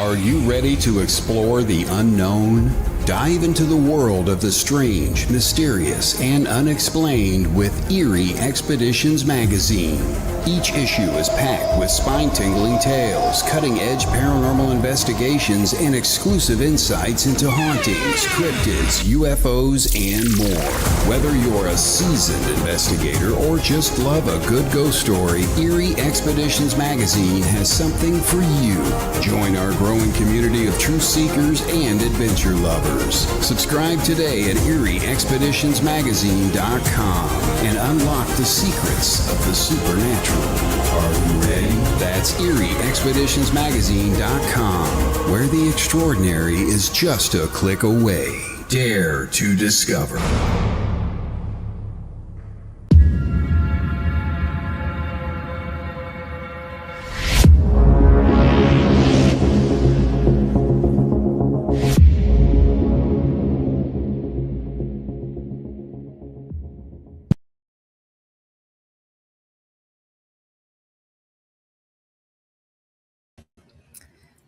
Are you ready to explore the unknown? Dive into the world of the strange, mysterious, and unexplained with Eerie Expeditions magazine. Each issue is packed with spine-tingling tales, cutting-edge paranormal investigations, and exclusive insights into hauntings, cryptids, UFOs, and more. Whether you're a seasoned investigator or just love a good ghost story, Eerie Expeditions magazine has something for you. Join our growing community of truth seekers and adventure lovers. Subscribe today at EerieExpeditionsMagazine.com and unlock the secrets of the supernatural. Are you ready? That's EerieExpeditionsMagazine.com, where the extraordinary is just a click away. Dare to discover.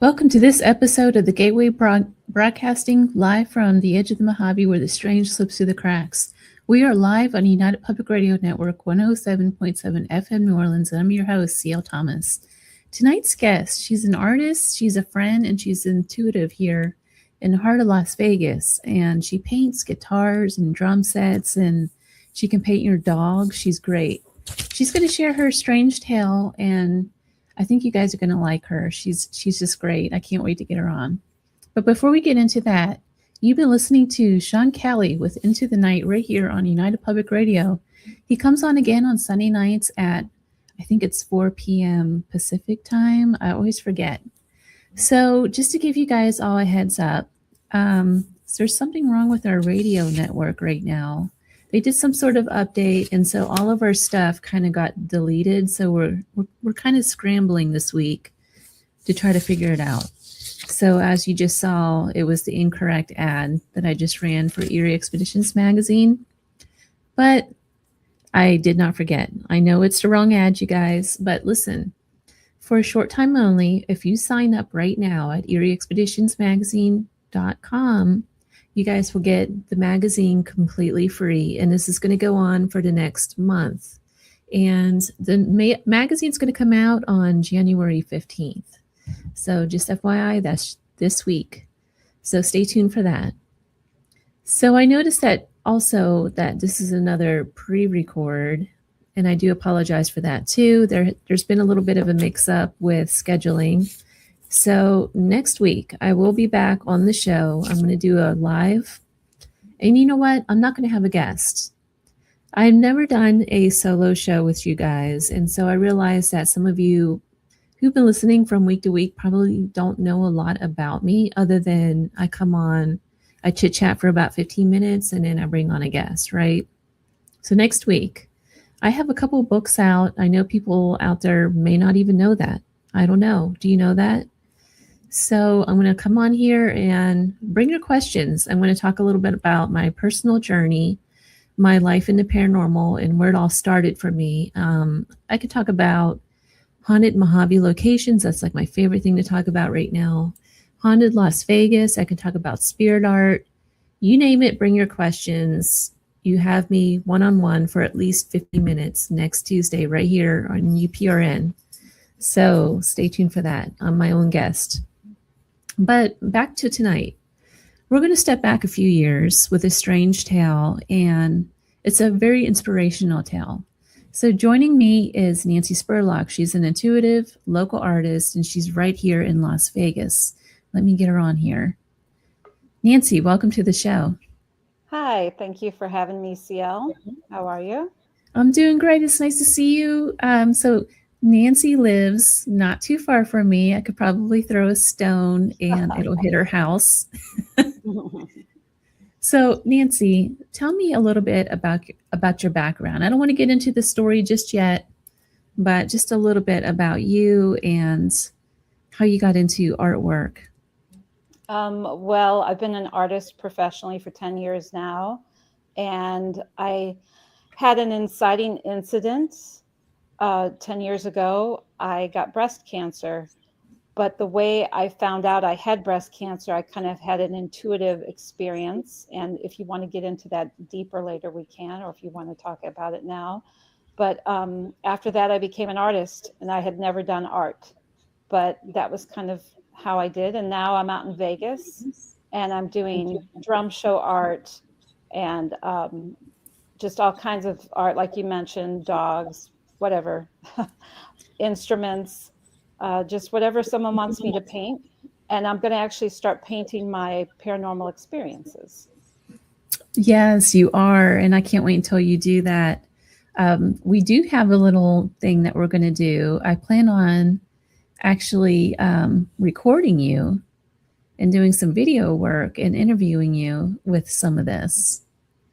Welcome to this episode of the Gateway Broadcasting, live from the edge of the Mojave where the strange slips through the cracks. We are live on United Public Radio Network 107.7 FM New Orleans, and I'm your host, C.L. Thomas. Tonight's guest, she's an artist, she's a friend, and she's intuitive here in the heart of Las Vegas. And she paints guitars and drum sets, and she can paint your dog. She's great. She's going to share her strange tale, and I think you guys are going to like her. She's just great. I can't wait to get her on. But before we get into that, you've been listening to Sean Kelly with Into the Night right here on United Public Radio. He comes on again on Sunday nights at, I think it's 4 p.m. Pacific time. I always forget. So just to give you guys all a heads up, there's something wrong with our radio network right now. They did some sort of update, and so all of our stuff kind of got deleted. So we're kind of scrambling this week to try to figure it out. So as you just saw, it was the incorrect ad that I just ran for Eerie Expeditions magazine. But I did not forget. I know it's the wrong ad, you guys, but listen, for a short time only, if you sign up right now at EerieExpeditionsMagazine.com, you guys will get the magazine completely free, and this is going to go on for the next month. And the magazine's going to come out on January 15th. So just FYI, that's this week. So stay tuned for that. So I noticed that also that this is another pre-record, and I do apologize for that too. There's been a little bit of a mix-up with scheduling. So next week, I will be back on the show. I'm going to do a live. And you know what? I'm not going to have a guest. I've never done a solo show with you guys. And so I realized that some of you who've been listening from week to week probably don't know a lot about me other than I come on, I chit chat for about 15 minutes and then I bring on a guest, right? So next week, I have a couple of books out. I know people out there may not even know that. I don't know. Do you know that? So I'm going to come on here and bring your questions. I'm going to talk a little bit about my personal journey, my life in the paranormal, and where it all started for me. I could talk about haunted Mojave locations. That's like my favorite thing to talk about right now. Haunted Las Vegas. I can talk about spirit art. You name it, bring your questions. You have me one-on-one for at least 50 minutes next Tuesday right here on UPRN. So stay tuned for that. I'm my own guest. But back to tonight, we're going to step back a few years with a strange tale, and it's a very inspirational tale. So joining me is Nancy Spurlock. She's an intuitive local artist, and she's right here in Las Vegas. Let me get her on here. Nancy, welcome to the show. Hi, thank you for having me, CL. How are you? I'm doing great. It's nice to see you. So Nancy lives not too far from me. I could probably throw a stone and it'll hit her house. So Nancy, tell me a little bit about your background. I don't want to get into the story just yet, but just a little bit about you and how you got into artwork. Well, I've been an artist professionally for 10 years now, and I had an inciting incident 10 years ago. I got breast cancer, But the way I found out I had breast cancer, I kind of had an intuitive experience. And if you want to get into that deeper later, we can, or if you want to talk about it now. But after that, I became an artist, and I had never done art. But that was kind of how I did. And now I'm out in Vegas, and I'm doing drum show art and just all kinds of art, like you mentioned, dogs, whatever, instruments. Just whatever someone wants me to paint. And I'm going to actually start painting my paranormal experiences. Yes, you are. And I can't wait until you do that. We do have a little thing that we're going to do. I plan on actually recording you and doing some video work and interviewing you with some of this.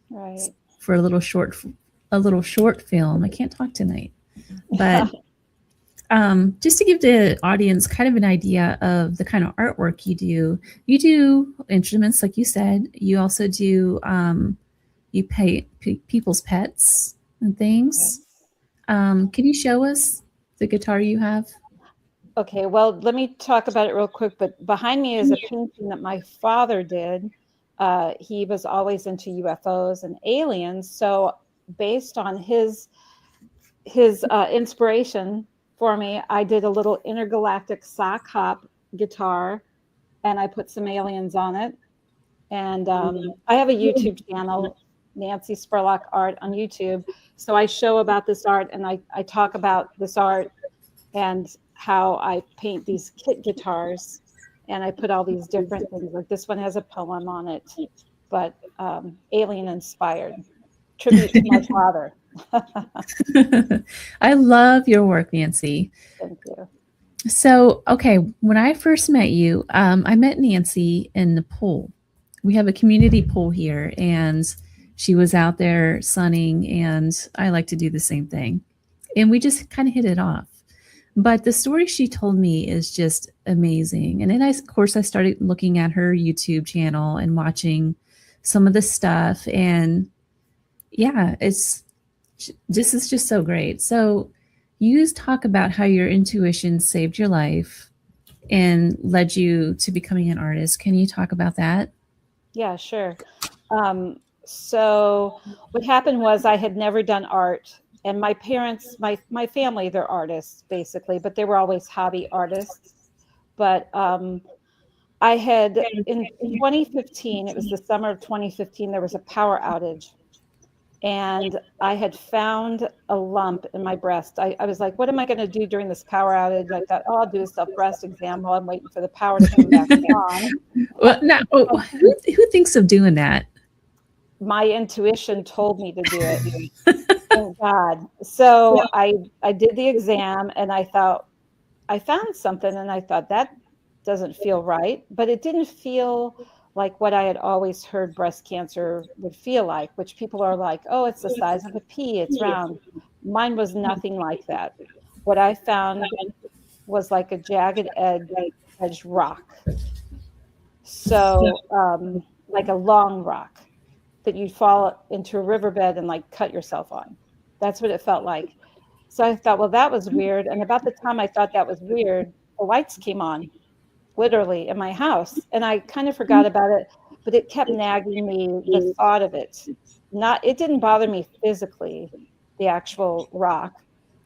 Right. For a little short film. I can't talk tonight. But just to give the audience kind of an idea of the kind of artwork you do instruments, like you said. You also do, you paint people's pets and things. Can you show us the guitar you have? Okay, well, let me talk about it real quick. But behind me is a painting that my father did. He was always into UFOs and aliens. So based on his inspiration for me, I did a little intergalactic sock hop guitar, and I put some aliens on it. And I have a YouTube channel, Nancy Spurlock Art on YouTube. So I show about this art, and I talk about this art and how I paint these kit guitars, and I put all these different things. Like this one has a poem on it, but alien inspired. Tribute to my father. I love your work, Nancy. Thank you. So, okay, when I first met you, I met Nancy in the pool. We have a community pool here, and she was out there sunning, and I like to do the same thing. And we just kind of hit it off. But the story she told me is just amazing. And then, of course, I started looking at her YouTube channel and watching some of the stuff. And yeah, this is just so great. So you talk about how your intuition saved your life and led you to becoming an artist. Can you talk about that? Yeah, sure. So what happened was I had never done art, and my parents, my family, they're artists basically, but they were always hobby artists. But I had in 2015, it was the summer of 2015, there was a power outage. And I had found a lump in my breast. I was like, what am I going to do during this power outage? I thought, oh, I'll do a self-breast exam while I'm waiting for the power to come back on. Well, now, who thinks of doing that? My intuition told me to do it. Thank God. So I did the exam, and I thought, I found something, and I thought, that doesn't feel right. But it didn't feel like what I had always heard breast cancer would feel like, which people are like, oh, it's the size of a pea, it's round. Mine was nothing like that. What I found was like a jagged edge rock. So like a long rock that you'd fall into a riverbed and like cut yourself on. That's what it felt like. So I thought, well, that was weird. And about the time I thought that was weird, the lights came on. Literally in my house, and I kind of forgot about it, but it kept nagging me, the thought of it. It didn't bother me physically, the actual rock,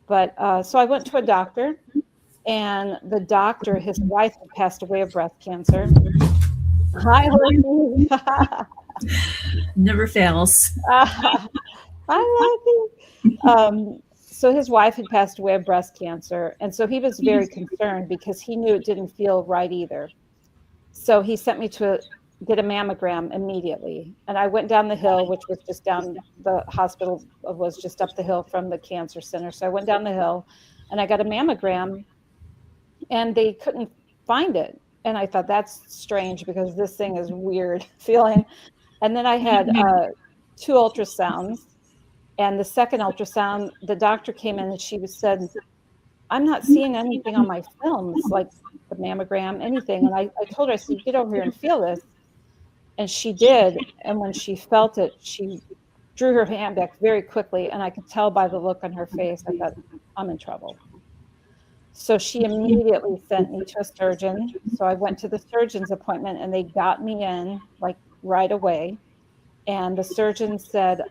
but so I went to a doctor, and the doctor, his wife had passed away of breast cancer. Hi, Lindsay. Never fails. I love you. So his wife had passed away of breast cancer. And so he was very concerned because he knew it didn't feel right either. So he sent me to get a mammogram immediately. And I went down the hill, which was just down, the hospital was just up the hill from the cancer center. So I went down the hill and I got a mammogram, and they couldn't find it. And I thought, that's strange because this thing is weird feeling. And then I had 2 ultrasounds. And the second ultrasound, the doctor came in and she said, I'm not seeing anything on my films, like the mammogram, anything. And I told her, I said, get over here and feel this. And she did. And when she felt it, she drew her hand back very quickly. And I could tell by the look on her face, I thought, I'm in trouble. So she immediately sent me to a surgeon. So I went to the surgeon's appointment and they got me in like right away. And the surgeon said,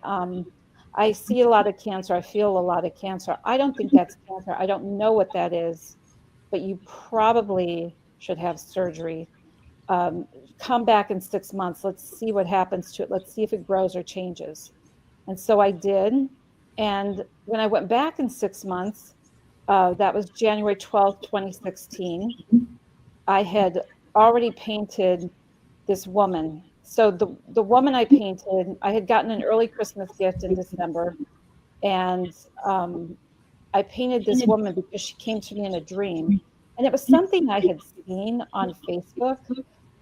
I see a lot of cancer. I feel a lot of cancer. I don't think that's cancer. I don't know what that is, but you probably should have surgery. Come back in 6 months. Let's see what happens to it. Let's see if it grows or changes. And so I did. And when I went back in 6 months, that was January 12th, 2016, I had already painted this woman. So the woman I painted, I had gotten an early Christmas gift in December. And I painted this woman because she came to me in a dream. And it was something I had seen on Facebook.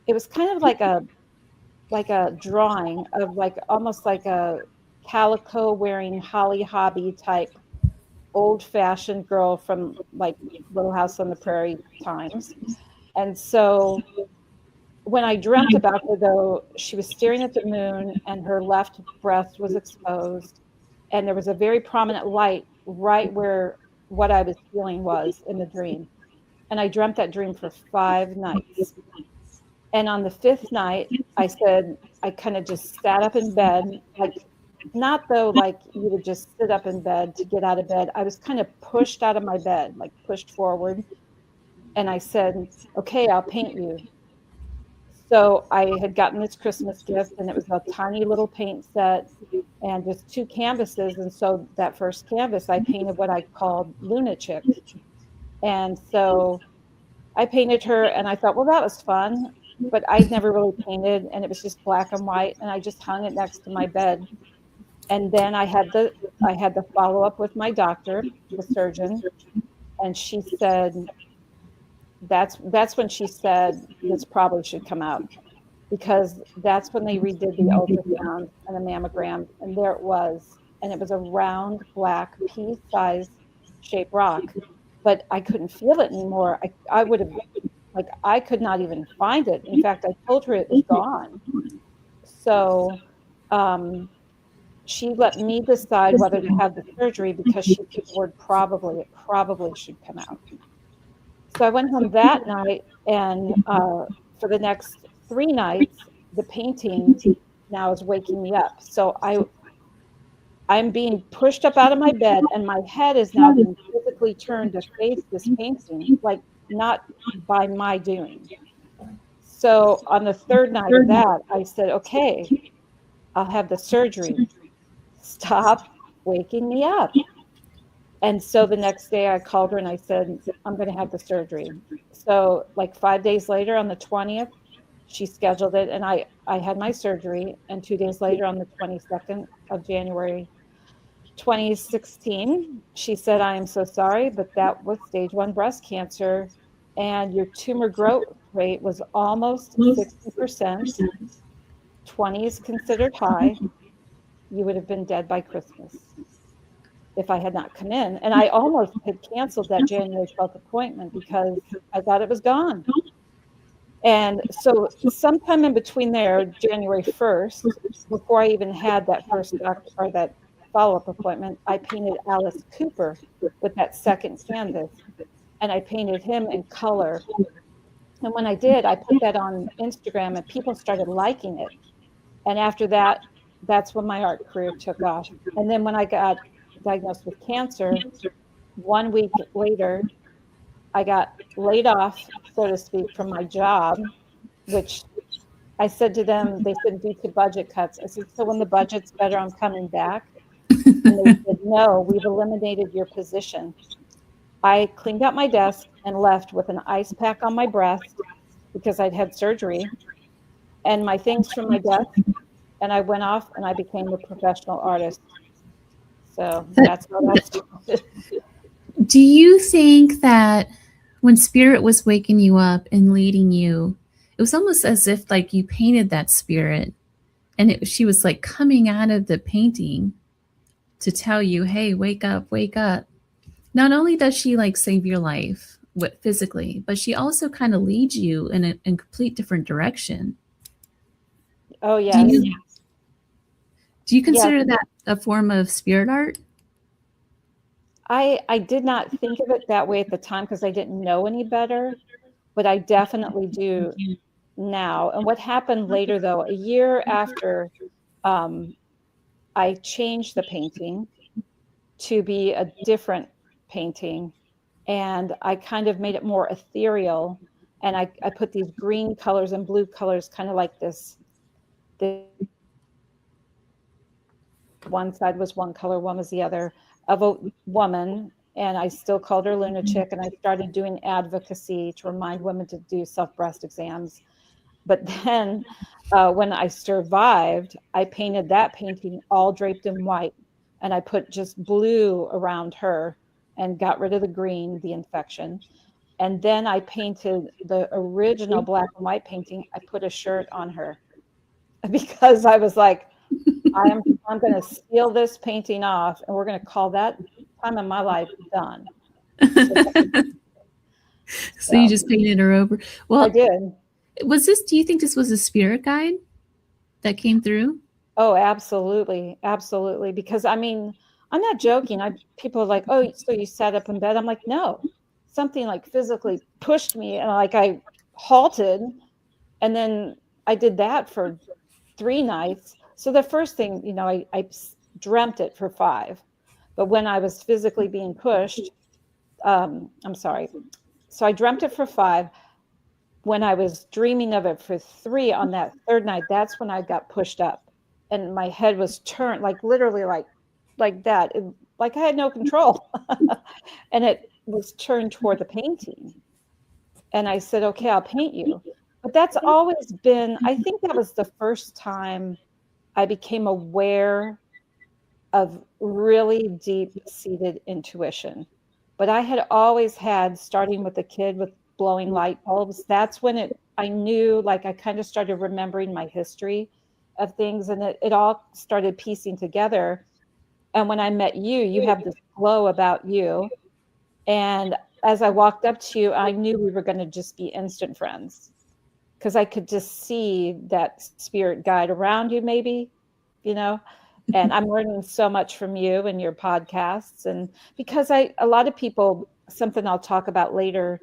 It was kind of like a drawing of like almost like a calico wearing Holly Hobby type old fashioned girl from like Little House on the Prairie times. And so when I dreamt about her, though, she was staring at the moon and her left breast was exposed. And there was a very prominent light right where what I was feeling was in the dream. And I dreamt that dream for 5 nights. And on the 5th night, I said, I kind of just sat up in bed, like, not though like you would just sit up in bed to get out of bed. I was kind of pushed out of my bed, like pushed forward. And I said, okay, I'll paint you. So I had gotten this Christmas gift and it was a tiny little paint set and just 2 canvases. And so that first canvas, I painted what I called Lunatic. And so I painted her and I thought, well, that was fun, but I'd never really painted and it was just black and white. And I just hung it next to my bed. And then I had the follow up with my doctor, the surgeon, and she said, that's when she said this probably should come out, because that's when they redid the ultrasound and the mammogram, and there it was, and it was a round black pea-sized shaped rock, but I couldn't feel it anymore. I would have, like, I could not even find it. In fact, I told her it was gone. So she let me decide whether to have the surgery because she put the word probably. It probably should come out. So I went home that night, and for the next 3 nights, the painting now is waking me up. So I'm being pushed up out of my bed, and my head is now being physically turned to face this painting, like not by my doing. So on the 3rd night of that, I said, okay, I'll have the surgery. Stop waking me up. And so the next day I called her and I said, I'm going to have the surgery. So like 5 days later on the 20th, she scheduled it and I had my surgery. And 2 days later on the 22nd of January, 2016, she said, I am so sorry, but that was stage 1 breast cancer. And your tumor growth rate was almost 60%. 20 is considered high. You would have been dead by Christmas if I had not come in. And I almost had canceled that January 12th appointment because I thought it was gone. And so sometime in between there, January 1st, before I even had that first doctor or that follow-up appointment, I painted Alice Cooper with that second canvas. And I painted him in color. And when I did, I put that on Instagram and people started liking it. And after that, that's when my art career took off. And then when I got diagnosed with cancer, 1 week later, I got laid off, so to speak, from my job, which I said to them, they said, due to budget cuts. I said, so when the budget's better, I'm coming back. And they said, no, we've eliminated your position. I cleaned out my desk and left with an ice pack on my breast because I'd had surgery and my things from my desk. And I went off and I became a professional artist. So that's how that started. Do you think that when spirit was waking you up and leading you, it was almost as if like you painted that spirit and she was like coming out of the painting to tell you, hey, wake up, wake up. Not only does she like save your life physically, but she also kind of leads you in a complete different direction. Oh, yes. Do you consider that a form of spirit art? I did not think of it that way at the time because I didn't know any better, but I definitely do now. And what happened later, though, a year after I changed the painting to be a different painting, and I kind of made it more ethereal, and I put these green colors and blue colors, kind of like this. One side was one color, one was the other, of a woman, and I still called her lunatic, and I started doing advocacy to remind women to do self-breast exams. But then when I survived, I painted that painting all draped in white, and I put just blue around her and got rid of the green, the infection. And then I painted the original black and white painting. I put a shirt on her because I was like, I'm going to steal this painting off, and we're going to call that time in my life done. So you just painted her over. Well, I did. Do you think this was a spirit guide that came through? Oh, absolutely. Absolutely. Because I mean, I'm not joking. People are like, oh, so you sat up in bed. I'm like, no, something like physically pushed me, and like I halted, and then I did that for 3 nights. So the first thing, you know, I dreamt it for 5, but when I was physically being pushed, I'm sorry. So I dreamt it for 5. When I was dreaming of it for 3 on that 3rd night, that's when I got pushed up, and my head was turned, like literally like that, like I had no control, and it was turned toward the painting. And I said, okay, I'll paint you. But that's always been, I think that was the first time I became aware of really deep-seated intuition. But I had always had, starting with a kid with blowing light bulbs, that's when I knew, like I kind of started remembering my history of things, and it all started piecing together. And when I met you, you have this glow about you. And as I walked up to you, I knew we were going to just be instant friends, because I could just see that spirit guide around you, maybe, you know. And I'm learning so much from you and your podcasts. And because a lot of people, something I'll talk about later,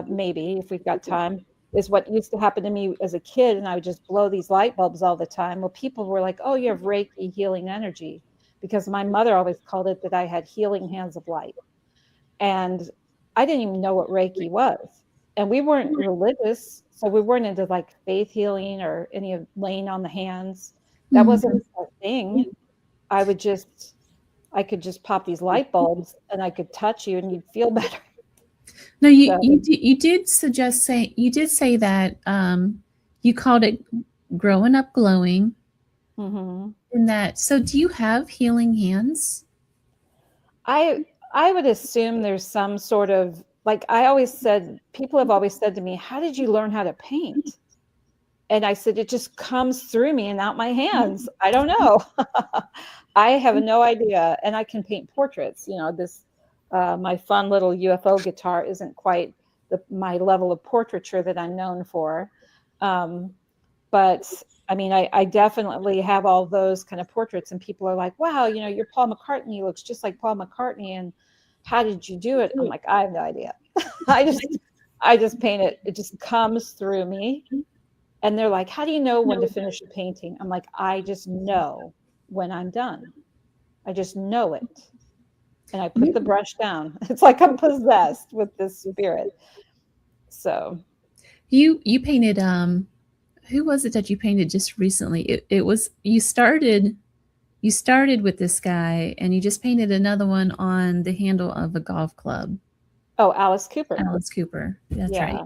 maybe if we've got time, is what used to happen to me as a kid. And I would just blow these light bulbs all the time. Well, people were like, oh, you have Reiki healing energy, because my mother always called it that I had healing hands of light. And I didn't even know what Reiki was. And we weren't religious, so we weren't into like faith healing or any of laying on the hands. That wasn't a thing. I could just pop these light bulbs, and I could touch you, and you'd feel better. No, you did say that you called it growing up glowing. Mm-hmm. And that, so do you have healing hands? I would assume there's some sort of, like people have always said to me, how did you learn how to paint? And I said, it just comes through me and out my hands. I don't know. I have no idea. And I can paint portraits. You know, this, my fun little UFO guitar isn't quite my level of portraiture that I'm known for. But I mean, I definitely have all those kind of portraits, and people are like, wow, you know, you're Paul McCartney. You looks just like Paul McCartney. And how did you do it? I'm like, I have no idea. I just paint it. It just comes through me. And they're like, how do you know when to finish a painting? I'm like, I just know when I'm done. I just know it. And I put the brush down. It's like I'm possessed with this spirit. So you painted, who was it that you painted just recently? It was, you started with this guy, and you just painted another one on the handle of a golf club. Oh, Alice Cooper. That's right.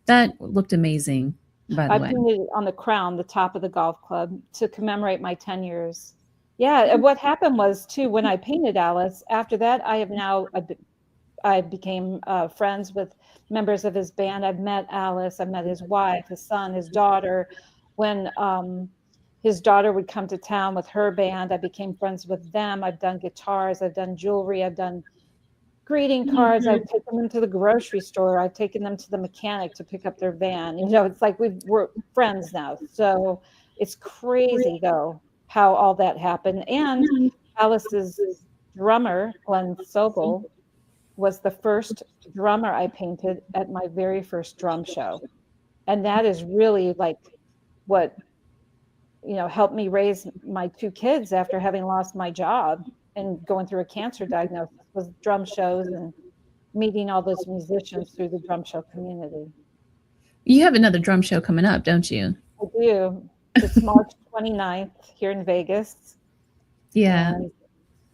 That looked amazing. I painted it on the crown, the top of the golf club, to commemorate my 10 years. Yeah, and what happened was, too, when I painted Alice, after that, I became friends with members of his band. I've met Alice, I've met his wife, his son, his daughter. When his daughter would come to town with her band, I became friends with them. I've done guitars, I've done jewelry, I've done greeting cards. I've taken them to the grocery store. I've taken them to the mechanic to pick up their van. You know, it's like we're friends now. So it's crazy, though, how all that happened. And Alice's drummer, Glenn Sobel, was the first drummer I painted at my very first drum show. And that is really like what, helped me raise my 2 kids after having lost my job and going through a cancer diagnosis, was drum shows and meeting all those musicians through the drum show community. You have another drum show coming up, don't you? I do. It's March 29th here in Vegas. Yeah. And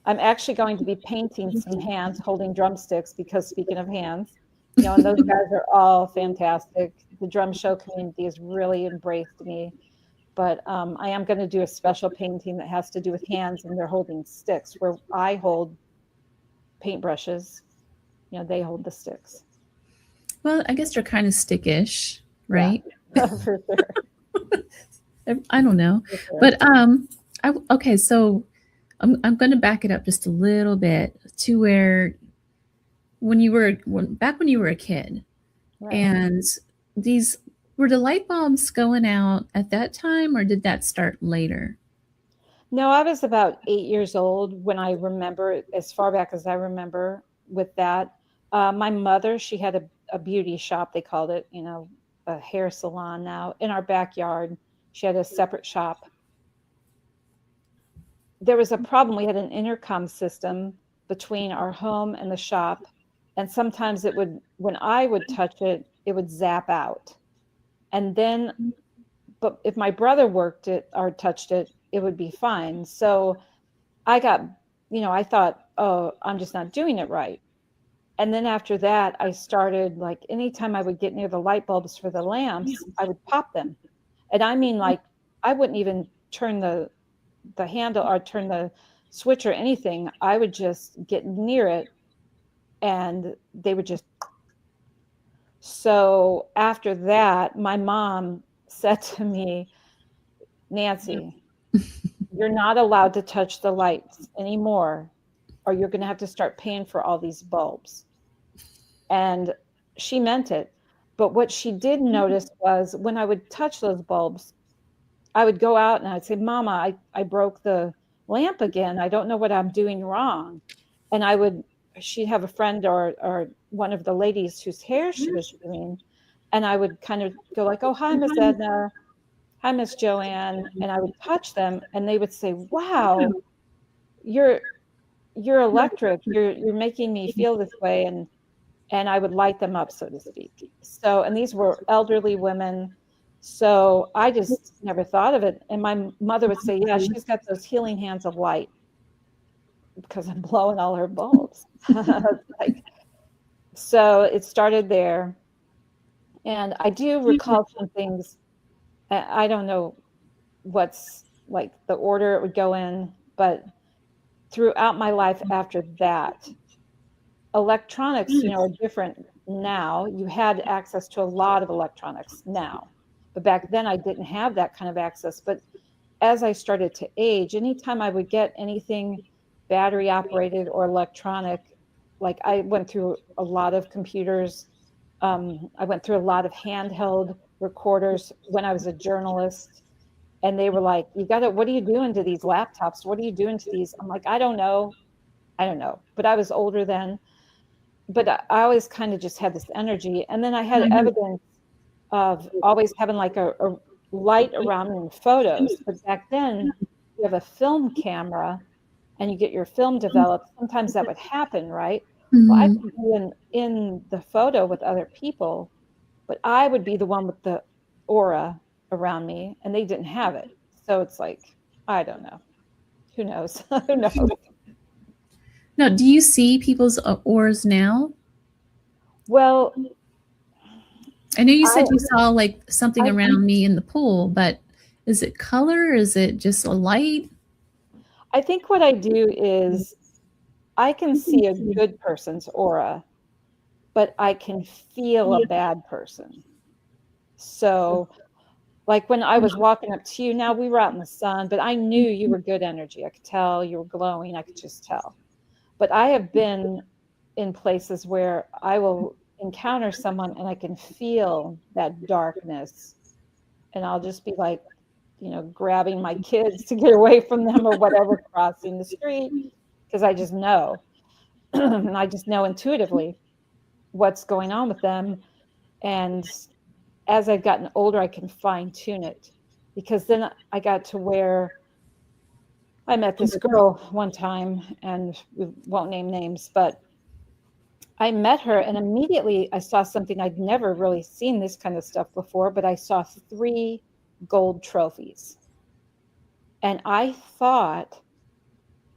I'm actually going to be painting some hands holding drumsticks, because speaking of hands, and those guys are all fantastic. The drum show community has really embraced me. But I am going to do a special painting that has to do with hands, and they're holding sticks, where I hold paintbrushes. They hold the sticks. Well, I guess they're kind of stickish, right? Yeah. For sure. I don't know. Sure. But okay, so I'm going to back it up just a little bit to where when you were a kid, Right. and were the light bulbs going out at that time, or did that start later? No, I was about 8 years old when I remember, as far back as I remember with that. My mother, she had a beauty shop, they called it, a hair salon now, in our backyard. She had a separate shop. There was a problem. We had an intercom system between our home and the shop. And sometimes when I would touch it, it would zap out. And then, but if my brother worked it or touched it, it would be fine. So I got, I thought, oh, I'm just not doing it right. And then after that, I started, like, anytime I would get near the light bulbs for the lamps, I would pop them. And I mean, like, I wouldn't even turn the handle or turn the switch or anything. I would just get near it and they would just. So after that, my mom said to me, Nancy, you're not allowed to touch the lights anymore, or you're going to have to start paying for all these bulbs. And she meant it. But what she did notice was when I would touch those bulbs, I would go out and I'd say, Mama, I broke the lamp again. I don't know what I'm doing wrong. And she'd have a friend or one of the ladies whose hair she was doing. And I would kind of go like, oh, hi, Miss Edna. Hi, Miss Joanne. And I would touch them and they would say, wow, you're electric. You're making me feel this way. And I would light them up, so to speak. So, and these were elderly women. So I just never thought of it. And my mother would say, yeah, she's got those healing hands of light because I'm blowing all her bulbs. So it started there. And I do recall some things. I don't know what's like the order it would go in, but throughout my life after that, electronics, are different now. You had access to a lot of electronics now. But back then I didn't have that kind of access. But as I started to age, anytime I would get anything battery operated or electronic, like I went through a lot of computers. I went through a lot of handheld recorders when I was a journalist. And they were like, what are you doing to these laptops? What are you doing to these? I'm like, I don't know. But I was older then. But I always kind of just had this energy. And then I had evidence of always having like a light around me in photos. But back then, you have a film camera and you get your film developed. Sometimes that would happen, right? Well, I could be in the photo with other people, but I would be the one with the aura around me, and they didn't have it. So it's like, I don't know. Who knows? Who knows? Now, do you see people's auras now? Well, I know you said you saw like something around me in the pool, but is it color? Is it just a light? I think what I do is I can see a good person's aura, but I can feel a bad person. So like when I was walking up to you, now we were out in the sun, but I knew you were good energy. I could tell you were glowing. I could just tell. But I have been in places where I will encounter someone and I can feel that darkness. And I'll just be like, grabbing my kids to get away from them or whatever, crossing the street. because I just know. And I just know intuitively what's going on with them. And as I've gotten older, I can fine tune it, because then I got to where I met this girl one time, and we won't name names, but I met her and immediately I saw something. I'd never really seen this kind of stuff before, but I saw 3 gold trophies. And I thought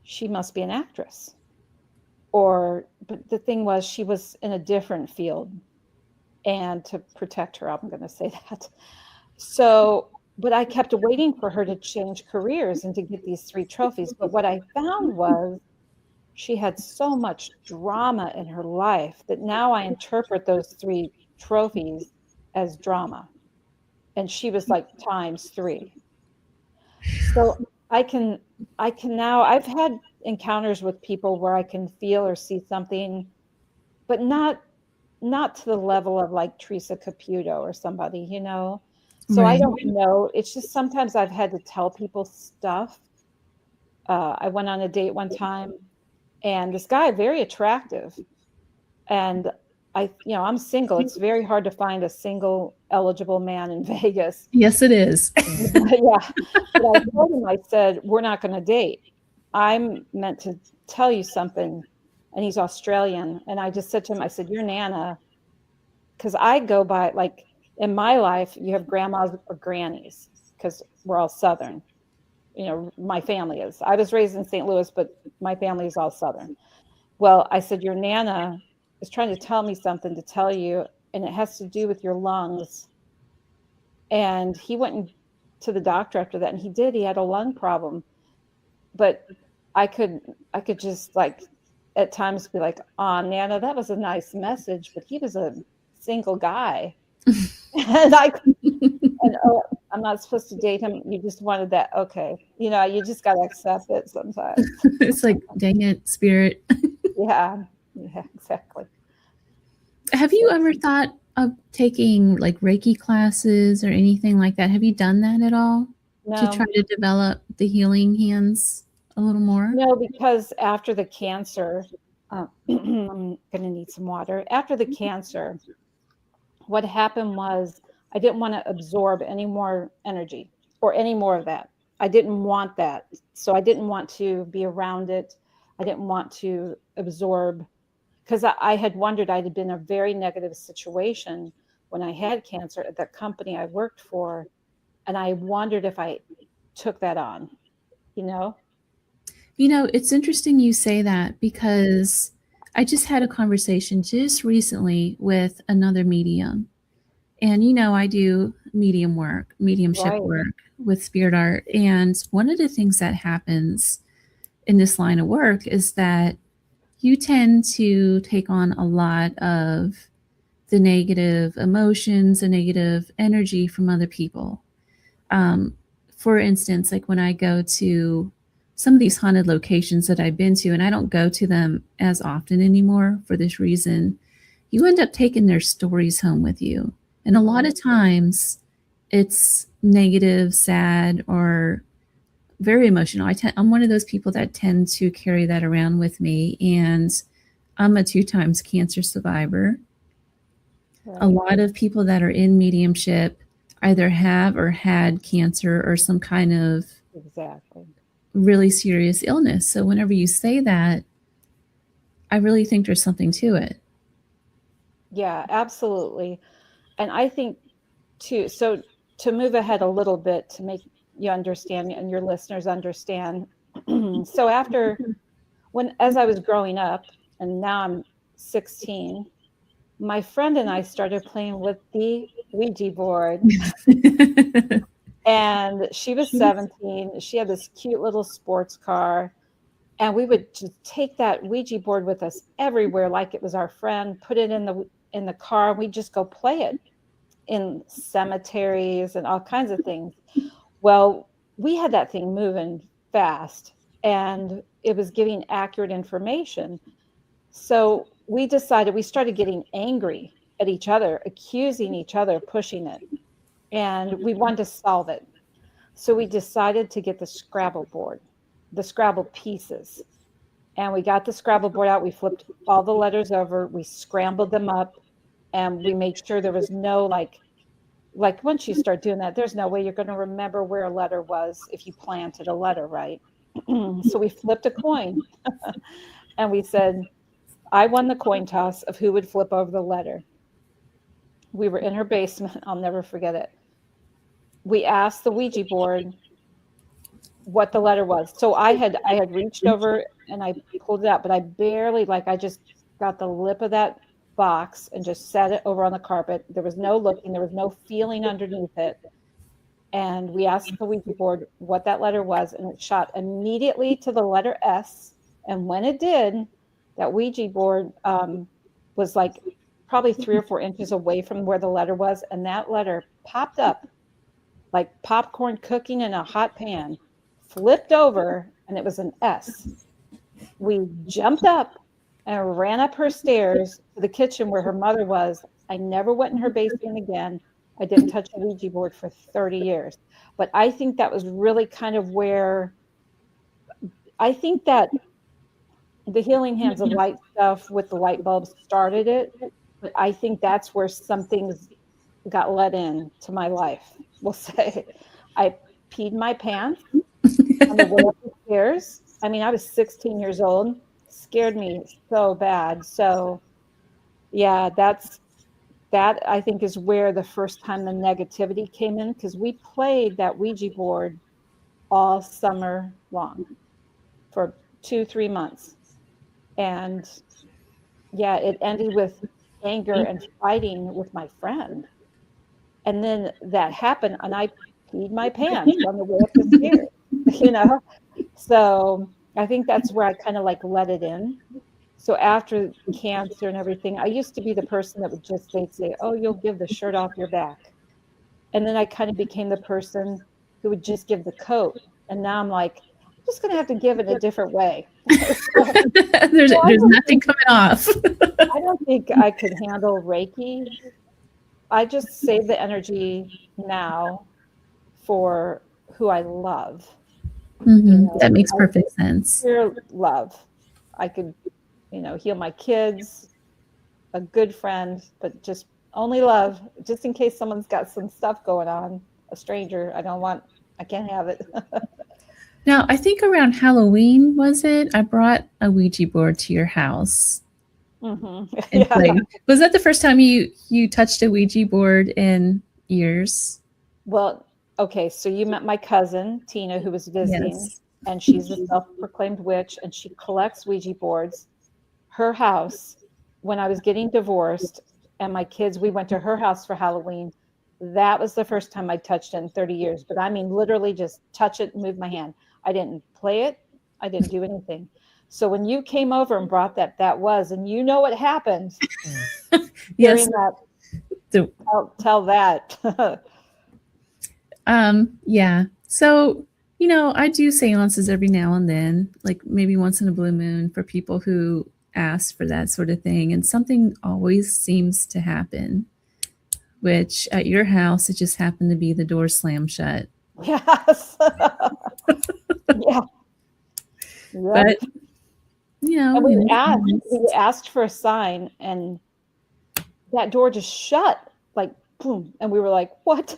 she must be an actress. But the thing was, she was in a different field. And to protect her, I'm going to say that. So, but I kept waiting for her to change careers and to get these 3 trophies. But what I found was she had so much drama in her life that now I interpret those 3 trophies as drama. And she was like times 3. So I can now, I've had encounters with people where I can feel or see something, but not to the level of like Teresa Caputo or somebody, you know? So I don't know. It's just sometimes I've had to tell people stuff. I went on a date one time, and this guy, very attractive. And I'm single. It's very hard to find a single eligible man in Vegas. Yes, it is. Yeah. But I told him, I said, we're not going to date. I'm meant to tell you something. And he's Australian. And I just said to him, I said, you're Nana. Because I go by, like, in my life, you have grandmas or grannies, because we're all Southern. You know, my family is. I was raised in St. Louis, but my family is all Southern. Well, I said, your Nana is trying to tell me something to tell you, and it has to do with your lungs. And he went to the doctor after that, and he did. He had a lung problem. But I could just, like, at times be like, oh, Nana, that was a nice message, but he was a single guy. And I'm not supposed to date him. You just wanted that. Okay. You know, you just got to accept it sometimes. It's like, dang it, spirit. Yeah, exactly. Have you ever thought of taking like Reiki classes or anything like that? Have you done that at all? No. To try to develop the healing hands a little more? No, because after the cancer, I'm going to need some water. After the cancer, what happened was I didn't want to absorb any more energy or any more of that. I didn't want that. So I didn't want to be around it. I didn't want to absorb, because I had wondered, I had been in a very negative situation when I had cancer at the company I worked for. And I wondered if I took that on, you know? You know, it's interesting you say that, because I just had a conversation just recently with another medium. And, you know, I do mediumship work with spirit art. And one of the things that happens in this line of work is that you tend to take on a lot of the negative emotions, the negative energy from other people. For instance, like when I go to some of these haunted locations that I've been to, and I don't go to them as often anymore for this reason, you end up taking their stories home with you. And a lot of times it's negative, sad, or very emotional. I'm one of those people that tend to carry that around with me. And I'm a 2 times cancer survivor. Right. A lot of people that are in mediumship either have or had cancer or some kind of really serious illness. So whenever you say that, I really think there's something to it. Yeah, absolutely. And I think too, so to move ahead a little bit to make you understand and your listeners understand. So as I was growing up, and now I'm 16, my friend and I started playing with the Ouija board. And she was 17. She had this cute little sports car. And we would just take that Ouija board with us everywhere, like it was our friend, put it in the car. We'd just go play it in cemeteries and all kinds of things. Well, we had that thing moving fast, and it was giving accurate information. So we started getting angry at each other, accusing each other of pushing it. And we wanted to solve it. So we decided to get the Scrabble board, the Scrabble pieces. And we got the Scrabble board out. We flipped all the letters over. We scrambled them up, and we made sure there was no like once you start doing that, there's no way you're going to remember where a letter was if you planted a letter, right? So we flipped a coin, and we said, I won the coin toss of who would flip over the letter. We were in her basement. I'll never forget it. We asked the Ouija board what the letter was. So I had reached over and I pulled it out, but I barely, I just got the lip of that box and just set it over on the carpet. There was no looking, there was no feeling underneath it. And we asked the Ouija board what that letter was, and it shot immediately to the letter S. And when it did, that Ouija board was like probably 3 or 4 inches away from where the letter was, and that letter popped up like popcorn cooking in a hot pan, flipped over, and it was an S. We jumped up and ran up her stairs to the kitchen where her mother was. I never went in her basement again. I didn't touch a Ouija board for 30 years. But I think that was really kind of where I think that the Healing Hands of Light stuff with the light bulbs started it. But I think that's where some things got let in to my life. We'll say I peed my pants on the way up the stairs. I mean, I was 16 years old. Scared me so bad. So yeah, that I think is where the first time the negativity came in, because we played that Ouija board all summer long for 2-3 months. And yeah, it ended with anger and fighting with my friend. And then that happened, and I peed my pants on the way up the stairs, So I think that's where I kind of let it in. So after cancer and everything, I used to be the person that would just say, oh, you'll give the shirt off your back. And then I kind of became the person who would just give the coat. And now I'm like, I'm just going to have to give it a different way. There's nothing coming off. I don't think I could handle Reiki. I just save the energy now for who I love. Mm-hmm. That makes perfect sense. Pure love. I could, heal my kids, a good friend, but just only love, just in case someone's got some stuff going on, a stranger. I can't have it. Now, I think around Halloween, was it? I brought a Ouija board to your house. Mm-hmm. Yeah. Was that the first time you touched a Ouija board in years? Well, okay, so you met my cousin, Tina, who was visiting, yes. And she's a self-proclaimed witch, and she collects Ouija boards. Her house, when I was getting divorced, and my kids, we went to her house for Halloween. That was the first time I touched it in 30 years. But I mean, literally just touch it and move my hand. I didn't play it. I didn't do anything. So when you came over and brought that was, and you know what happened. Yes. Tell that. Yeah. So, I do seances every now and then, like maybe once in a blue moon, for people who ask for that sort of thing. And something always seems to happen, which at your house, it just happened to be the door slammed shut. Yes. Yeah. But, and we asked for a sign, and that door just shut, like boom. And we were like, what?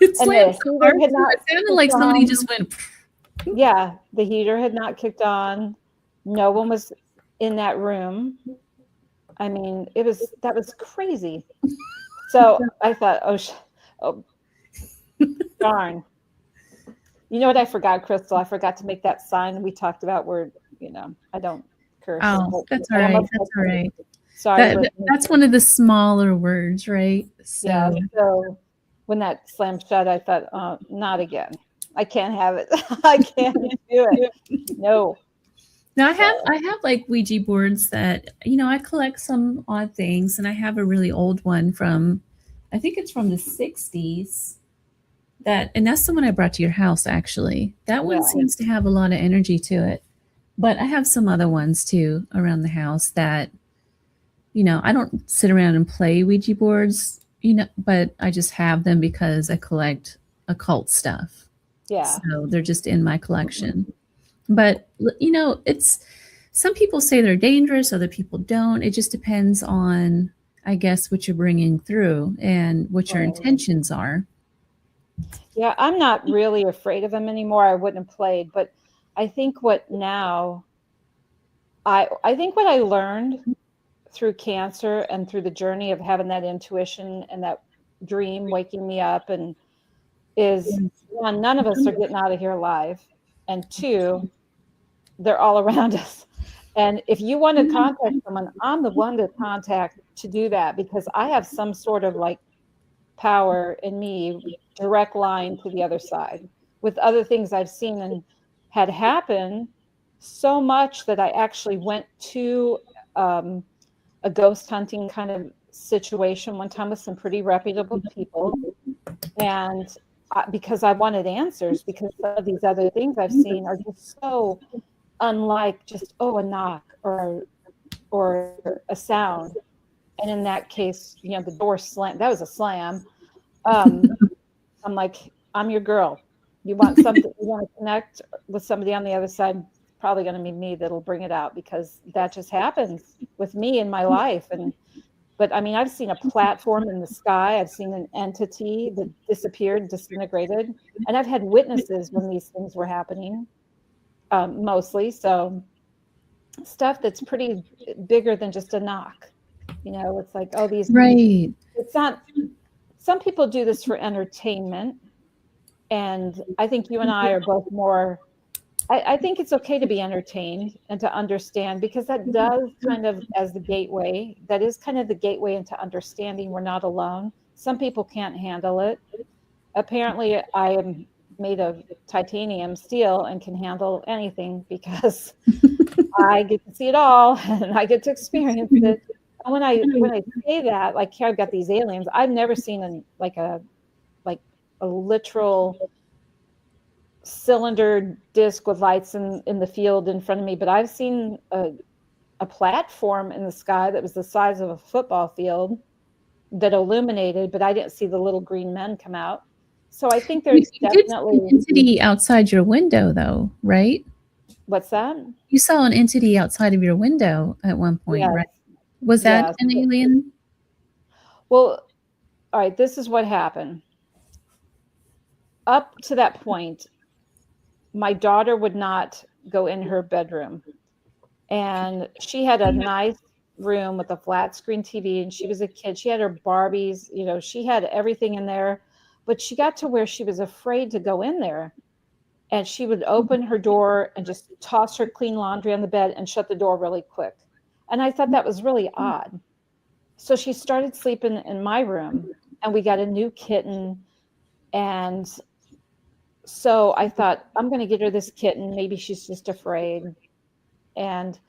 It sounded like somebody just went. Yeah, the heater had not kicked on. No one was in that room. I mean, that was crazy. So I thought, oh, darn. You know what I forgot, Crystal? I forgot to make that sign we talked about where, I don't curse. Oh, that's all right. That's all right. Sorry. That's one of the smaller words, right? So. Yeah. So when that slammed shut, I thought, not again. I can't have it. I can't do it. No. Now I have like Ouija boards that, I collect some odd things, and I have a really old one from, I think it's from the 60s. And that's the one I brought to your house, actually. That one seems to have a lot of energy to it. But I have some other ones too around the house that, I don't sit around and play Ouija boards, but I just have them because I collect occult stuff. Yeah. So they're just in my collection. But it's some people say they're dangerous, other people don't. It just depends on, I guess, what you're bringing through and what your intentions are. Yeah, I'm not really afraid of them anymore. I wouldn't have played, but I think what now I think what I learned through cancer and through the journey of having that intuition and that dream waking me up and is, one, none of us are getting out of here alive, and two, they're all around us. And if you want to contact someone, I'm the one to contact to do that, because I have some sort of like power in me, direct line to the other side, with other things I've seen and had happen, so much that I actually went to a ghost hunting kind of situation one time with some pretty reputable people. And because I wanted answers, because some of these other things I've seen are just so unlike just, oh, a knock or a sound. And in that case, the door slammed. That was a slam. I'm like, I'm your girl. You want something, you want to connect with somebody on the other side, probably going to be me that'll bring it out, because that just happens with me in my life. But I mean, I've seen a platform in the sky. I've seen an entity that disappeared, disintegrated. And I've had witnesses when these things were happening, mostly. So stuff that's pretty bigger than just a knock. It's like, oh, these. Right. It's not. Some people do this for entertainment. And I think you and I are both more. I think it's okay to be entertained and to understand, because that does kind of, as the gateway, that is kind of the gateway into understanding we're not alone. Some people can't handle it. Apparently, I am made of titanium steel and can handle anything, because I get to see it all and I get to experience it. And when I say that, like, here I've got these aliens, I've never seen a literal cylinder disc with lights in the field in front of me, but I've seen a platform in the sky that was the size of a football field that illuminated, but I didn't see the little green men come out. So I think there's definitely an entity outside your window, though, right? What's that? You saw an entity outside of your window at one point, Yes. right? Was that an alien? Well, all right, this is what happened. Up to that point, my daughter would not go in her bedroom. And she had a nice room with a flat screen TV, and she was a kid. She had her Barbies, she had everything in there, but she got to where she was afraid to go in there. And she would open her door and just toss her clean laundry on the bed and shut the door really quick. And I thought that was really odd. So she started sleeping in my room, and we got a new kitten. And so I thought, I'm going to get her this kitten. Maybe she's just afraid. And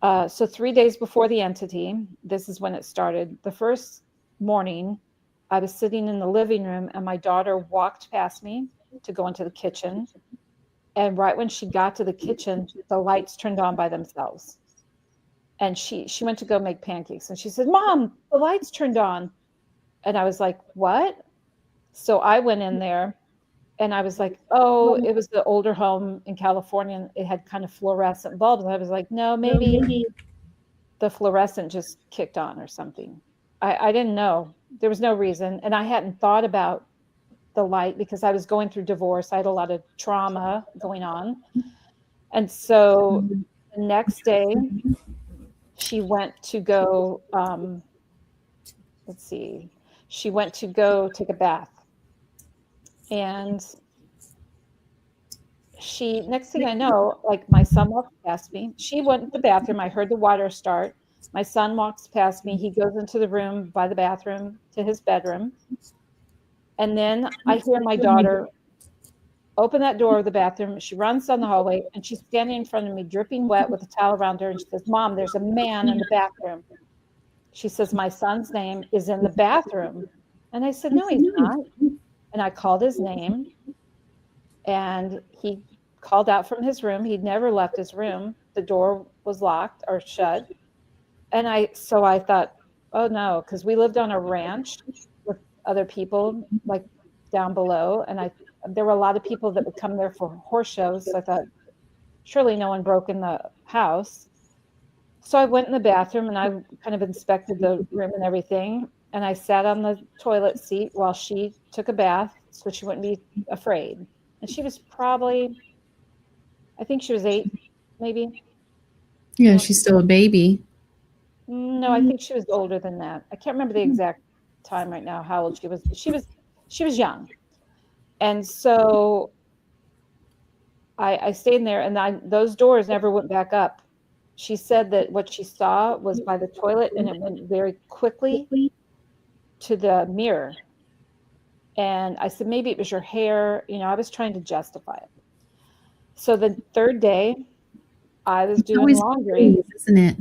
so 3 days before the entity, this is when it started. The first morning, I was sitting in the living room, and my daughter walked past me to go into the kitchen. And right when she got to the kitchen, the lights turned on by themselves. And she went to go make pancakes. And she said, Mom, the lights turned on. And I was like, what? So I went in there. And I was like, oh, it was the older home in California, and it had kind of fluorescent bulbs. And I was like, no, maybe the fluorescent just kicked on or something. I didn't know. There was no reason. And I hadn't thought about the light because I was going through divorce. I had a lot of trauma going on. And so the next day, she went to go, she went to go take a bath. And next thing I know, like, my son walked past me. She went to the bathroom. I heard the water start. My son walks past me. He goes into the room by the bathroom to his bedroom. And then I hear my daughter open that door of the bathroom. She runs down the hallway, and she's standing in front of me, dripping wet with a towel around her. And she says, Mom, there's a man in the bathroom. She says, my son's name is in the bathroom. And I said, no, he's not. And I called his name, and he called out from his room. He'd never left his room. The door was locked or shut. And so I thought, oh no, because we lived on a ranch with other people, like, down below. And there were a lot of people that would come there for horse shows. So I thought, surely no one broke in the house. So I went in the bathroom and I kind of inspected the room and everything. And I sat on the toilet seat while she took a bath so she wouldn't be afraid. And she was probably, I think she was 8, maybe. Yeah, No, she's still a baby. no, I think she was older than that. I can't remember the exact time right now how old she was. But she was young. And so I stayed in there, and those doors never went back up. She said that what she saw was by the toilet, and it went very quickly to the mirror. And I said, maybe it was your hair. You know, I was trying to justify it. So the third day, I was doing Always laundry. threes, isn't it?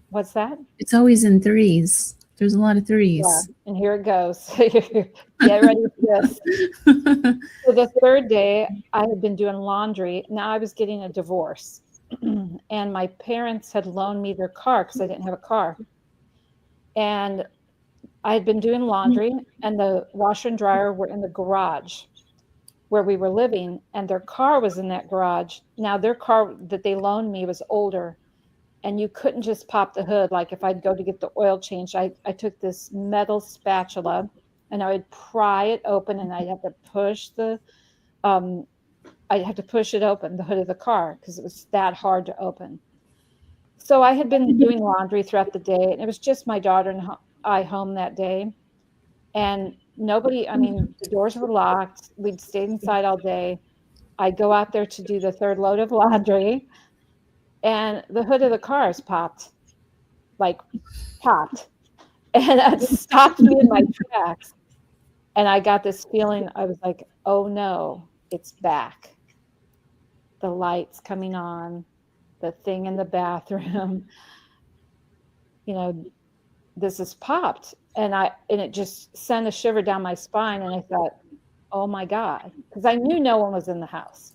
What's that? It's always in threes. There's a lot of threes. Yeah, and here it goes. Get ready for this. So the third day, I had been doing laundry. Now I was getting a divorce. And my parents had loaned me their car because I didn't have a car. And I had been doing laundry, and the washer and dryer were in the garage where we were living, and their car was in that garage. Now their car that they loaned me was older, and you couldn't just pop the hood. Like if I'd go to get the oil changed, I took this metal spatula and I would pry it open, and I'd have to push it open, the hood of the car, because it was that hard to open. So I had been doing laundry throughout the day, and it was just my daughter and I home that day. And nobody, I mean, the doors were locked. We'd stayed inside all day. I go out there to do the third load of laundry, and the hood of the car is popped. And it stopped me in my tracks. And I got this feeling, I was like, oh no, it's back. The lights coming on, the thing in the bathroom, you know, this is popped. And it just sent a shiver down my spine. And I thought, oh my God, because I knew no one was in the house.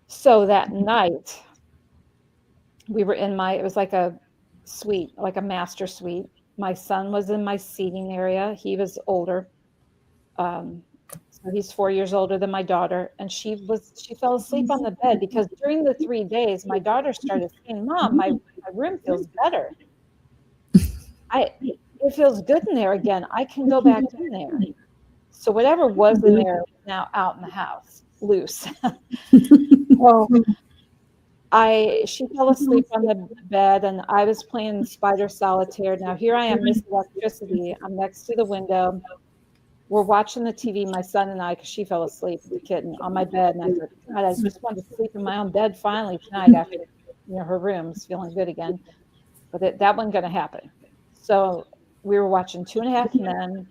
So that night, we were in it was like a suite, like a master suite. My son was in my seating area. He was older. So he's 4 years older than my daughter. And she fell asleep on the bed because during the 3 days, my daughter started saying, Mom, my room feels better. It feels good in there again. I can go back in there. So whatever was in there is now out in the house, loose. So she fell asleep on the bed, and I was playing spider solitaire. Now here I am, missing electricity. I'm next to the window. We're watching the TV, my son and I, because she fell asleep, the kitten, on my bed. And I thought, God, I just wanted to sleep in my own bed finally tonight after her room's feeling good again. But that wasn't going to happen. So we were watching 2.5 Men.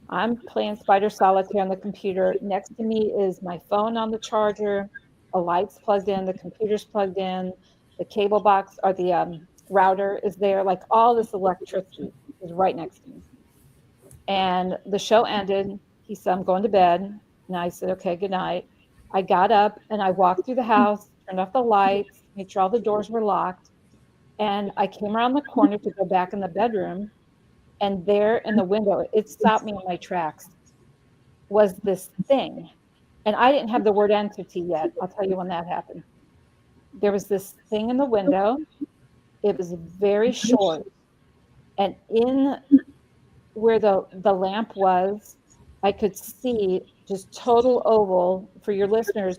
I'm playing spider solitaire on the computer. Next to me is my phone on the charger, a light's plugged in, the computer's plugged in, the cable box or the router is there. Like all this electricity is right next to me. And the show ended. He said, I'm going to bed. And I said, okay, good night. I got up and I walked through the house, turned off the lights, made sure all the doors were locked. And I came around the corner to go back in the bedroom. And there in the window, it stopped me in my tracks, was this thing. And I didn't have the word entity yet. I'll tell you when that happened. There was this thing in the window. It was very short. And in where the lamp was, I could see just total oval. For your listeners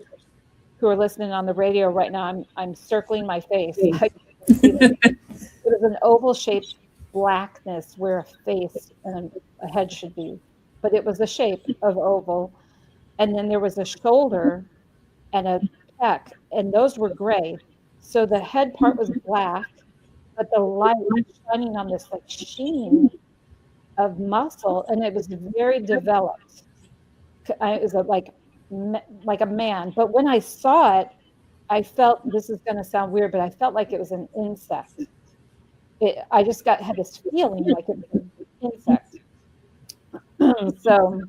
who are listening on the radio right now, I'm circling my face. It was an oval shaped blackness where a face and a head should be, but it was a shape of oval. And then there was a shoulder and a pec, and those were gray. So the head part was black, but the light was shining on this like sheen of muscle, and it was very developed. It was like a man. But when I saw it, I felt, this is going to sound weird, but I felt like it was an insect. I just had this feeling like it was an insect. So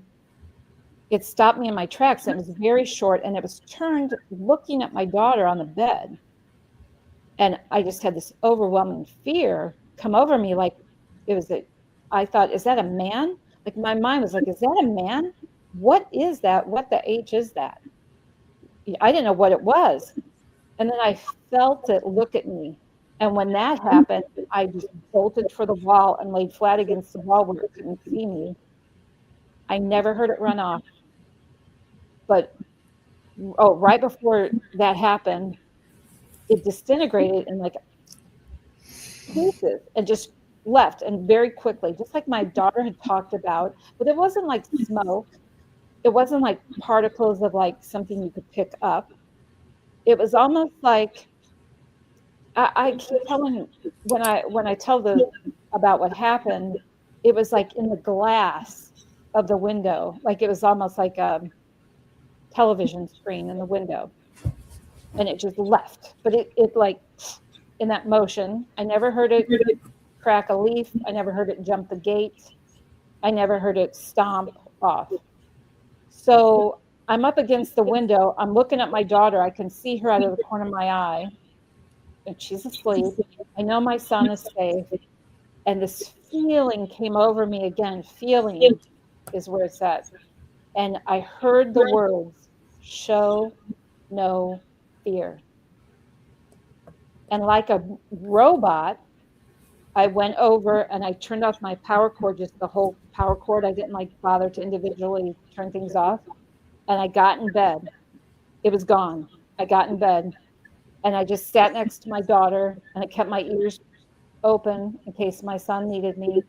it stopped me in my tracks. And it was very short, and it was turned looking at my daughter on the bed. And I just had this overwhelming fear come over me. Like I thought, is that a man? Like my mind was like, is that a man? What is that? What the H is that? I didn't know what it was. And then I felt it look at me. And when that happened, I just bolted for the wall and laid flat against the wall where it couldn't see me. I never heard it run off. But right before that happened, it disintegrated in like pieces and just left, and very quickly, just like my daughter had talked about. But it wasn't like smoke. It wasn't like particles of like something you could pick up. It was almost like I keep telling when I tell about what happened, it was like in the glass of the window, like it was almost like a television screen in the window, and it just left. But it like in that motion, I never heard it crack a leaf. I never heard it jump the gate. I never heard it stomp off. So I'm up against the window. I'm looking at my daughter. I can see her out of the corner of my eye, and she's asleep. I know my son is safe. And this feeling came over me again. Feeling is where it's at. And I heard the words, show no fear. And like a robot, I went over and I turned off my power cord, just the whole power cord. I didn't like bother to individually turn things off. And I got in bed. It was gone. I got in bed and I just sat next to my daughter, and I kept my ears open in case my son needed me.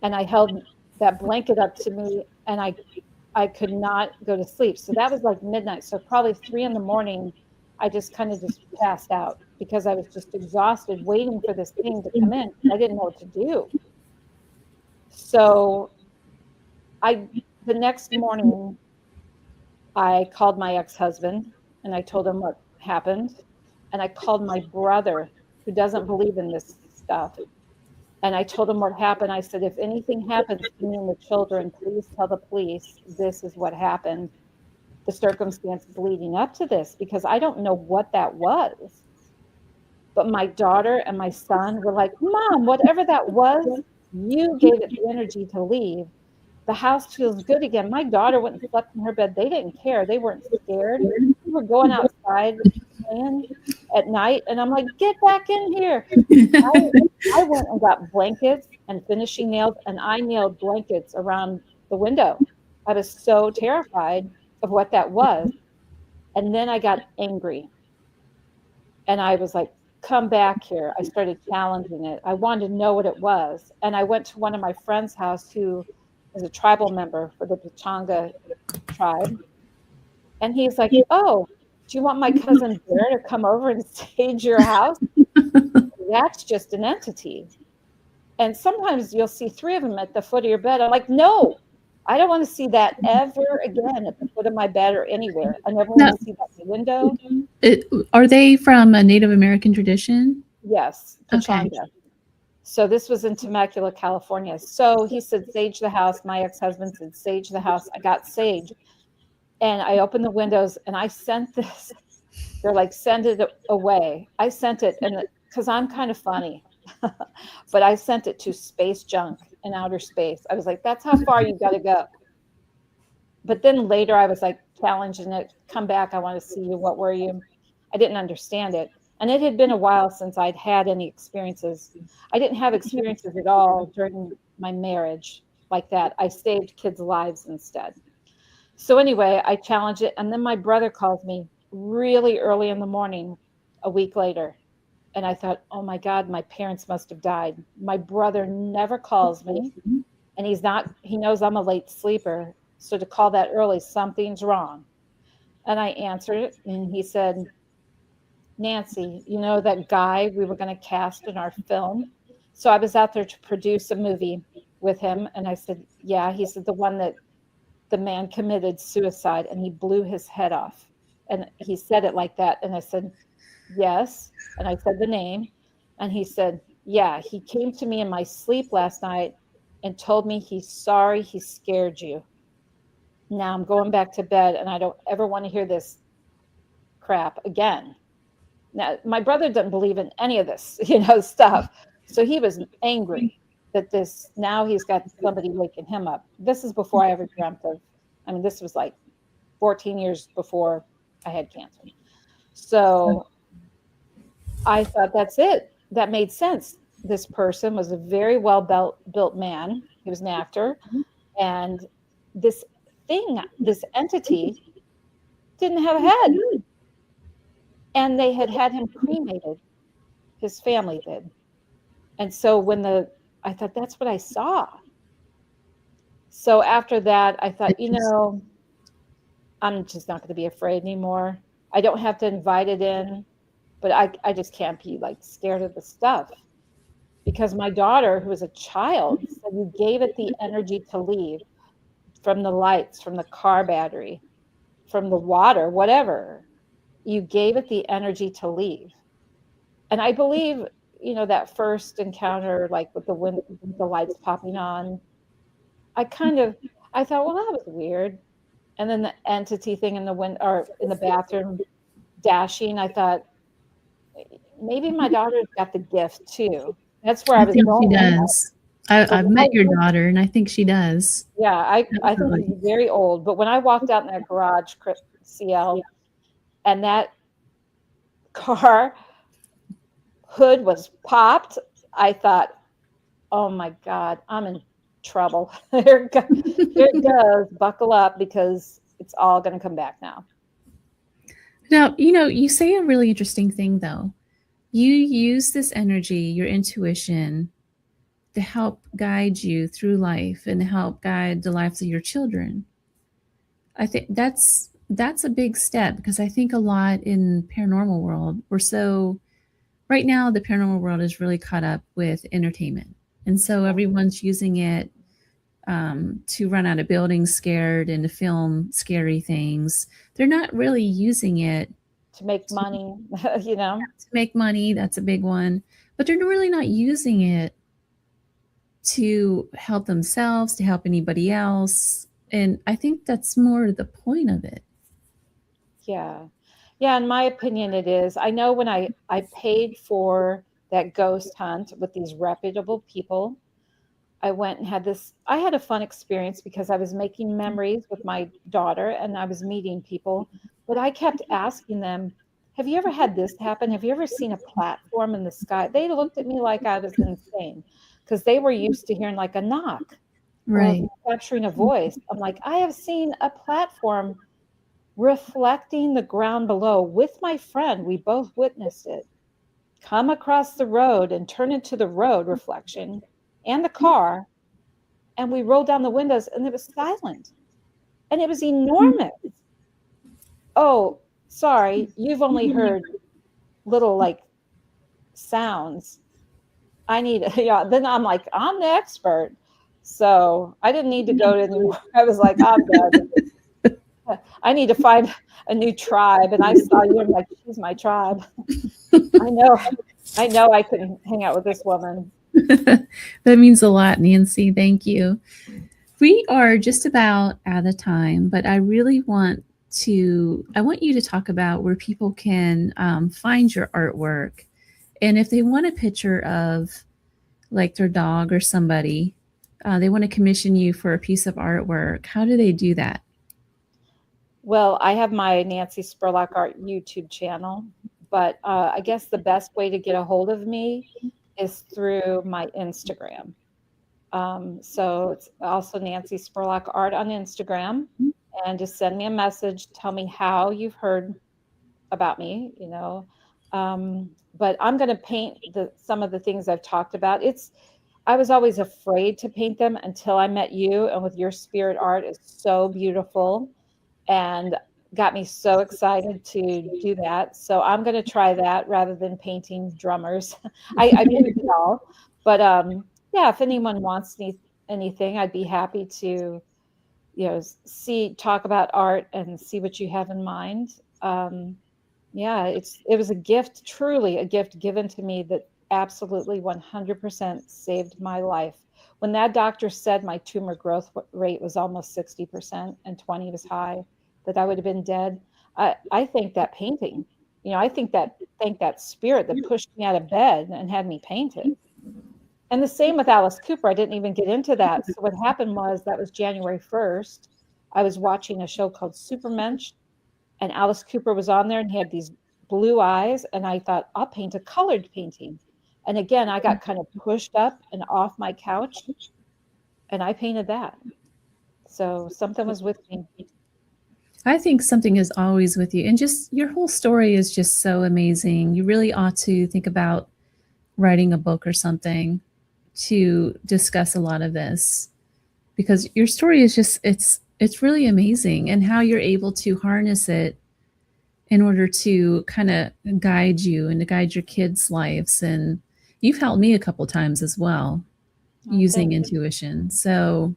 And I held that blanket up to me, and I could not go to sleep. So that was like midnight. So probably 3 a.m, I just kind of just passed out because I was just exhausted waiting for this thing to come in. I didn't know what to do. So the next morning, I called my ex-husband and I told him what happened. And I called my brother, who doesn't believe in this stuff. And I told him what happened. I said, if anything happens to me and the children, please tell the police this is what happened, the circumstances leading up to this, because I don't know what that was. But my daughter and my son were like, Mom, whatever that was, you gave it the energy to leave. The house feels good again. My daughter went and slept in her bed. They didn't care. They weren't scared. We were going outside playing at night. And I'm like, get back in here. I went and got blankets and finishing nails, and I nailed blankets around the window. I was so terrified of what that was. And then I got angry. And I was like, come back here. I started challenging it. I wanted to know what it was. And I went to one of my friend's house who is a tribal member for the Pechanga tribe. And he's like, oh, do you want my cousin Bear to come over and stage your house? That's just an entity. And sometimes you'll see 3 of them at the foot of your bed. I'm like, no, I don't want to see that ever again at the foot of my bed or anywhere. I never want to see that in the window. Are they from a Native American tradition? Yes, Pechanga. Okay. So this was in Temecula, California. So he said, sage the house. My ex-husband said, sage the house. I got sage. And I opened the windows and I sent this. They're like, send it away. I sent it, and because I'm kind of funny, but I sent it to space junk in outer space. I was like, that's how far you got to go. But then later I was like challenging it. Come back. I want to see you. What were you? I didn't understand it. And it had been a while since I'd had any experiences. I didn't have experiences at all during my marriage like that. I saved kids' lives instead. So anyway, I challenged it. And then my brother calls me really early in the morning, a week later. And I thought, oh my God, my parents must have died. My brother never calls me. And he knows I'm a late sleeper. So to call that early, something's wrong. And I answered it. And he said, Nancy, you know that guy we were going to cast in our film? So I was out there to produce a movie with him. And I said, yeah. He said, the one that the man committed suicide and he blew his head off. And he said it like that. And I said, yes. And I said the name. And he said, yeah, he came to me in my sleep last night and told me he's sorry he scared you. Now I'm going back to bed and I don't ever want to hear this crap again. Now, my brother doesn't believe in any of this, stuff. So he was angry that now he's got somebody waking him up. This is before I ever dreamt of, this was like 14 years before I had cancer. So I thought, that's it. That made sense. This person was a very built man. He was an actor. And this this entity didn't have a head. And they had him cremated. His family did. And so I thought, that's what I saw. So after that, I thought, I'm just not going to be afraid anymore. I don't have to invite it in, but I just can't be like scared of the stuff. Because my daughter, who was a child, said you gave it the energy to leave from the lights, from the car battery, from the water, whatever. You gave it the energy to leave. And I believe, that first encounter, like with the lights popping on, I thought, well, that was weird. And then the entity thing in the window or in the bathroom dashing, I thought, maybe my daughter's got the gift too. That's where I was think going. she does. I've met your daughter, and I think she does. Yeah, I think she's very old. But when I walked out in that garage, CL, and that car hood was popped, I thought, oh my God, I'm in trouble. There it goes. Buckle up, because it's all going to come back now. Now, you say a really interesting thing, though. You use this energy, your intuition, to help guide you through life and help guide the lives of your children. I think that's a big step, because I think a lot in paranormal world, right now the paranormal world is really caught up with entertainment. And so everyone's using it to run out of buildings scared and to film scary things. They're not really using it to make money, To make money, that's a big one. But they're really not using it to help themselves, to help anybody else. And I think that's more the point of it. Yeah. Yeah, in my opinion, it is. I know when I paid for that ghost hunt with these reputable people, I went and I had a fun experience, because I was making memories with my daughter and I was meeting people, but I kept asking them, have you ever had this happen? Have you ever seen a platform in the sky? They looked at me like I was insane, because they were used to hearing like a knock, right, or capturing a voice. I'm like, I have seen a platform reflecting the ground below with my friend. We both witnessed it come across the road and turn into the road reflection and the car. And we rolled down the windows and it was silent. And it was enormous. Oh, sorry, you've only heard little like sounds. Then I'm like, I'm the expert. So I didn't need to go to anymore. I was like, I'm done. I need to find a new tribe. And I saw you and like, she's my tribe. I know I couldn't hang out with this woman. That means a lot, Nancy. Thank you. We are just about out of time, but I really want you to talk about where people can find your artwork. And if they want a picture of like their dog or somebody, they want to commission you for a piece of artwork, how do they do that? Well, I have my Nancy Spurlock Art YouTube channel, but I guess the best way to get a hold of me is through my Instagram. So it's also Nancy Spurlock Art on Instagram, and just send me a message. Tell me how you've heard about me, but I'm going to paint some of the things I've talked about. I was always afraid to paint them until I met you, and with your spirit art is so beautiful and got me so excited to do that. So I'm going to try that rather than painting drummers. I paint it all, but yeah, if anyone wants anything, I'd be happy to, talk about art and see what you have in mind. Yeah, it was a gift, truly a gift given to me that absolutely 100% saved my life. When that doctor said my tumor growth rate was almost 60% and 20 was high, that I would have been dead, I think that painting, I think that spirit that pushed me out of bed and had me paint it. And the same with Alice Cooper. I didn't even get into that. So what happened was, that was January 1st. I was watching a show called Supermensch, and Alice Cooper was on there, and he had these blue eyes, and I thought, I'll paint a colored painting. And again, I got kind of pushed up and off my couch, and I painted that. So something was with me. I think something is always with you. And just your whole story is just so amazing. You really ought to think about writing a book or something to discuss a lot of this, because your story is just, it's really amazing, and how you're able to harness it in order to kind of guide you and to guide your kids' lives. And you've helped me a couple times as well, using intuition. So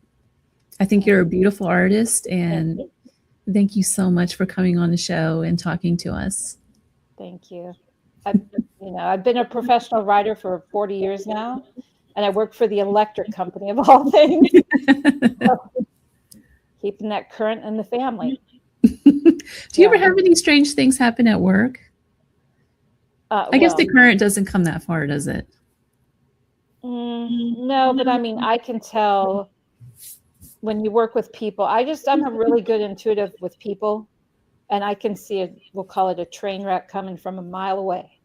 I think you're a beautiful artist, and thank you so much for coming on the show and talking to us. Thank you. I've been a professional writer for 40 years now, and I work for the electric company of all things. So, keeping that current in the family. Do you ever have any strange things happen at work? I guess the current doesn't come that far, does it? No, but I mean, I can tell when you work with people. I'm a really good intuitive with people, and I can see we'll call it a train wreck coming from a mile away.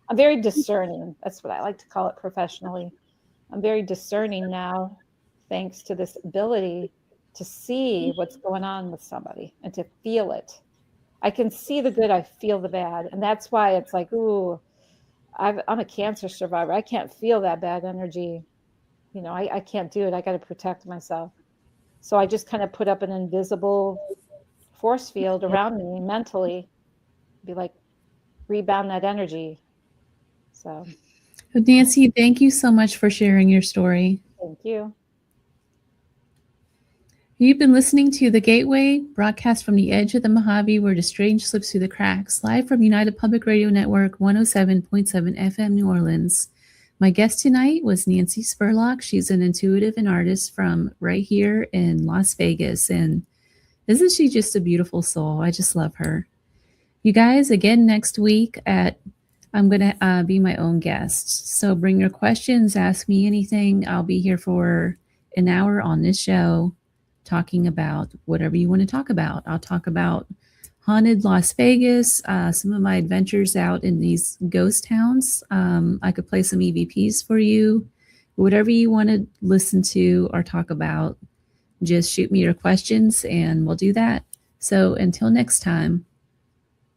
I'm very discerning. That's what I like to call it professionally. I'm very discerning now, thanks to this ability to see what's going on with somebody and to feel it. I can see the good, I feel the bad. And that's why it's like, ooh, I'm a cancer survivor. I can't feel that bad energy. I can't do it. I got to protect myself. So I just kind of put up an invisible force field around me mentally, be like, rebound that energy. So, Nancy, thank you so much for sharing your story. Thank you. You've been listening to The Gateway, broadcast from the edge of the Mojave where the strange slips through the cracks, live from United Public Radio Network, 107.7 FM New Orleans. My guest tonight was Nancy Spurlock. She's an intuitive and artist from right here in Las Vegas. And isn't she just a beautiful soul? I just love her. You guys, again, next week I'm going to be my own guest. So bring your questions, ask me anything. I'll be here for an hour on this show talking about whatever you want to talk about. I'll talk about haunted Las Vegas, some of my adventures out in these ghost towns. I could play some EVPs for you. Whatever you want to listen to or talk about, just shoot me your questions and we'll do that. So until next time.